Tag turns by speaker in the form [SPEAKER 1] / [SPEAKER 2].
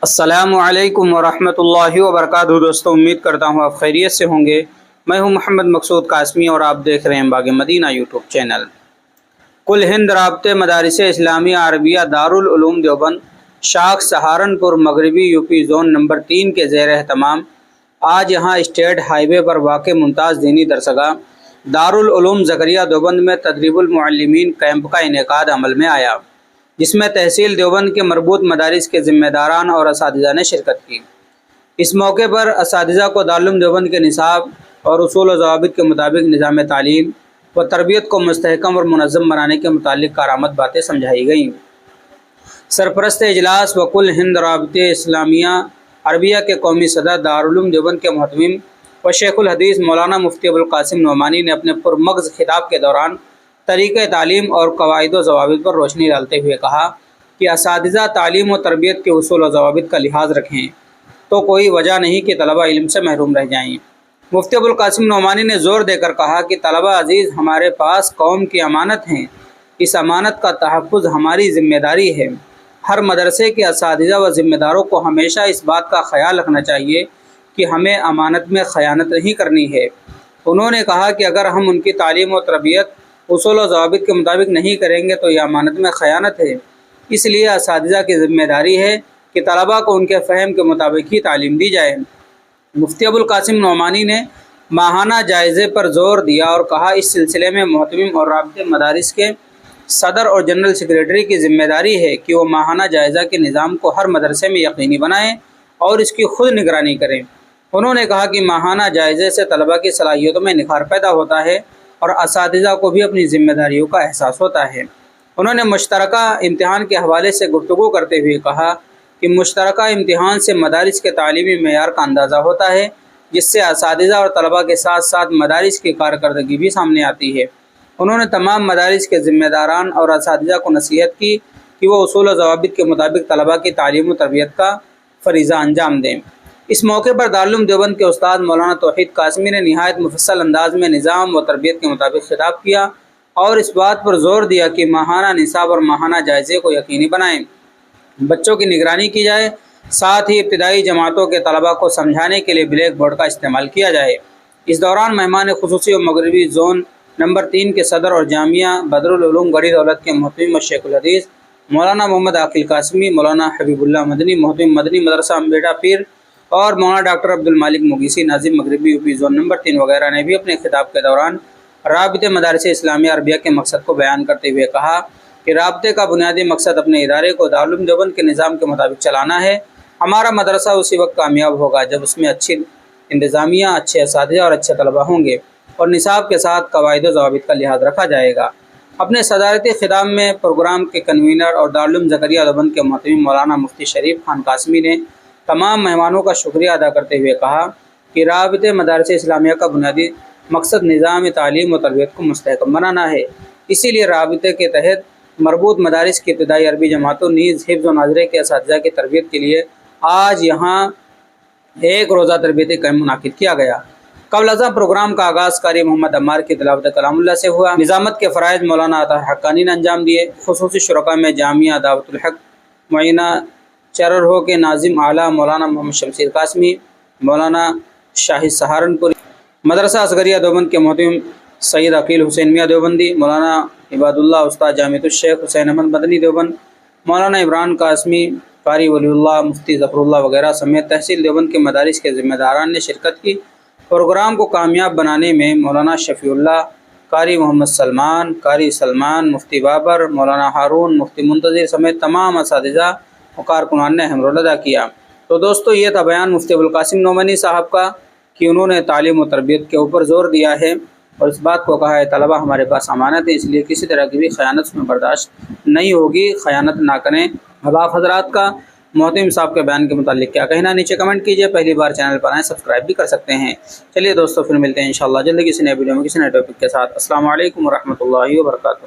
[SPEAKER 1] السلام علیکم ورحمۃ اللہ وبرکاتہ۔ دوستوں، امید کرتا ہوں آپ خیریت سے ہوں گے۔ میں ہوں محمد مقصود قاسمی اور آپ دیکھ رہے ہیں باغ مدینہ یوٹیوب چینل۔ کل ہند رابطے مدارس اسلامیہ عربیہ دارالعلوم دیوبند شاخ سہارنپور مغربی یوپی زون نمبر 3 کے زیر اہتمام آج یہاں اسٹیٹ ہائی وے پر واقع ممتاز دینی درسگاہ دارالعلوم زکریا دیوبند میں تدریب المعلمین کیمپ کا انعقاد عمل میں آیا، جس میں تحصیل دیوبند کے مربوط مدارس کے ذمہ داران اور اساتذہ نے شرکت کی۔ اس موقع پر اساتذہ کو دارالعلوم دیوبند کے نصاب اور اصول و ضوابط کے مطابق نظام تعلیم و تربیت کو مستحکم اور منظم بنانے کے متعلق کارآمد باتیں سمجھائی گئیں۔ سرپرست اجلاس و کل ہند رابطے اسلامیہ عربیہ کے قومی صدر دارالعلوم دیوبند کے محتمم و شیخ الحدیث مولانا مفتی ابوالقاسم نعمانی نے اپنے پرمغز خطاب کے دوران طریقہ تعلیم اور قواعد و ضوابط پر روشنی ڈالتے ہوئے کہا کہ اساتذہ تعلیم و تربیت کے اصول و ضوابط کا لحاظ رکھیں تو کوئی وجہ نہیں کہ طلبہ علم سے محروم رہ جائیں۔ مفتی ابوالقاسم نعمانی نے زور دے کر کہا کہ طلبہ عزیز ہمارے پاس قوم کی امانت ہیں، اس امانت کا تحفظ ہماری ذمہ داری ہے۔ ہر مدرسے کے اساتذہ و ذمہ داروں کو ہمیشہ اس بات کا خیال رکھنا چاہیے کہ ہمیں امانت میں خیانت نہیں کرنی ہے۔ انہوں نے کہا کہ اگر ہم ان کی تعلیم و تربیت اصول و ضوابط کے مطابق نہیں کریں گے تو یہ امانت میں خیانت ہے۔ اس لیے اساتذہ کی ذمہ داری ہے کہ طلباء کو ان کے فہم کے مطابق ہی تعلیم دی جائے۔ مفتی ابوالقاسم نعمانی نے ماہانہ جائزے پر زور دیا اور کہا اس سلسلے میں محتمم اور رابطے مدارس کے صدر اور جنرل سیکریٹری کی ذمہ داری ہے کہ وہ ماہانہ جائزہ کے نظام کو ہر مدرسے میں یقینی بنائیں اور اس کی خود نگرانی کریں۔ انہوں نے کہا کہ ماہانہ جائزے سے طلباء کی صلاحیتوں میں نکھار پیدا ہوتا ہے اور اساتذہ کو بھی اپنی ذمہ داریوں کا احساس ہوتا ہے۔ انہوں نے مشترکہ امتحان کے حوالے سے گفتگو کرتے ہوئے کہا کہ مشترکہ امتحان سے مدارس کے تعلیمی معیار کا اندازہ ہوتا ہے، جس سے اساتذہ اور طلباء کے ساتھ ساتھ مدارس کی کارکردگی بھی سامنے آتی ہے۔ انہوں نے تمام مدارس کے ذمہ داران اور اساتذہ کو نصیحت کی کہ وہ اصول و ضوابط کے مطابق طلباء کی تعلیم و تربیت کا فریضہ انجام دیں۔ اس موقع پر دارالعلوم دیوبند کے استاد مولانا توحید قاسمی نے نہایت مفصل انداز میں نظام و تربیت کے مطابق خطاب کیا اور اس بات پر زور دیا کہ ماہانہ نصاب اور ماہانہ جائزے کو یقینی بنائیں، بچوں کی نگرانی کی جائے، ساتھ ہی ابتدائی جماعتوں کے طلباء کو سمجھانے کے لیے بلیک بورڈ کا استعمال کیا جائے۔ اس دوران مہمان خصوصی و مغربی زون نمبر 3 کے صدر اور جامعہ بدرالعلوم گڑھی دولت کے محتمم شیخ الحدیث مولانا محمد عاقل قاسمی، مولانا حبیب اللہ مدنی محتمم مدنی مدرسہ امبیڈا پیر اور مولانا ڈاکٹر عبدالمالک مغیثی ناظم مغربی یوپی زون نمبر 3 وغیرہ نے بھی اپنے خطاب کے دوران رابطے مدارس اسلامیہ عربیہ کے مقصد کو بیان کرتے ہوئے کہا کہ رابطے کا بنیادی مقصد اپنے ادارے کو دارالعلوم دیوبند کے نظام کے مطابق چلانا ہے۔ ہمارا مدرسہ اسی وقت کامیاب ہوگا جب اس میں اچھی انتظامیہ، اچھے اساتذہ اور اچھے طلباء ہوں گے اور نصاب کے ساتھ قواعد و ضوابط کا لحاظ رکھا جائے گا۔ اپنے صدارتی خطاب میں پروگرام کے کنوینر اور دارالعلوم زکریا دیوبند کے محتمم مولانا مفتی شریف خان قاسمی نے تمام مہمانوں کا شکریہ ادا کرتے ہوئے کہا کہ رابطے مدارس اسلامیہ کا بنیادی مقصد نظام تعلیم و تربیت کو مستحکم بنانا ہے۔ اسی لیے رابطے کے تحت مربوط مدارس کی ابتدائی عربی جماعتوں نیز حفظ و ناظرے کے اساتذہ کی تربیت کے لیے آج یہاں ایک روزہ تربیتی کیمپ منعقد کیا گیا۔ قبل ازاں پروگرام کا آغاز قاری محمد عمار کی تلاوت کلام اللہ سے ہوا۔ نظامت کے فرائض مولانا عطا حقانی نے انجام دیے۔ خصوصی شرکاء میں جامعہ دعوت الحق معینہ چررہو کے ناظم اعلیٰ مولانا محمد شمشیر قاسمی، مولانا شاہد سہارنپوری، مدرسہ اصغریہ دیوبند کے محتمم سید عقیل حسین میاں دیوبندی، مولانا عباد اللہ استاد جامعۃ الشیخ حسین احمد مدنی دیوبند، مولانا عمران قاسمی، قاری ولی اللہ، مفتی ظفر اللہ وغیرہ سمیت تحصیل دیوبند کے مدارس کے ذمہ داران نے شرکت کی۔ پروگرام کو کامیاب بنانے میں مولانا شفیع اللہ، قاری محمد سلمان، قاری سلمان، مفتی بابر، مولانا ہارون، مفتی منتظر سمیت تمام اساتذہ و کارکنان نے اہم رول ادا کیا۔ تو دوستو، یہ تھا بیان مفتی ابوالقاسم نعمانی صاحب کا کہ انہوں نے تعلیم و تربیت کے اوپر زور دیا ہے اور اس بات کو کہا ہے طلبہ ہمارے پاس امانت ہے، اس لیے کسی طرح کی بھی خیانت میں برداشت نہیں ہوگی، خیانت نہ کریں۔ اب آپ حضرات کا محتمم صاحب کے بیان کے متعلق کیا کہنا، نیچے کمنٹ کیجئے۔ پہلی بار چینل پر آئیں سبسکرائب بھی کر سکتے ہیں۔ چلیے دوستو، پھر ملتے ہیں انشاءاللہ جلدی کسی نئے ویڈیو میں کسی نئے ٹاپک کے ساتھ۔ السلام علیکم ورحمۃ اللہ وبرکاتہ۔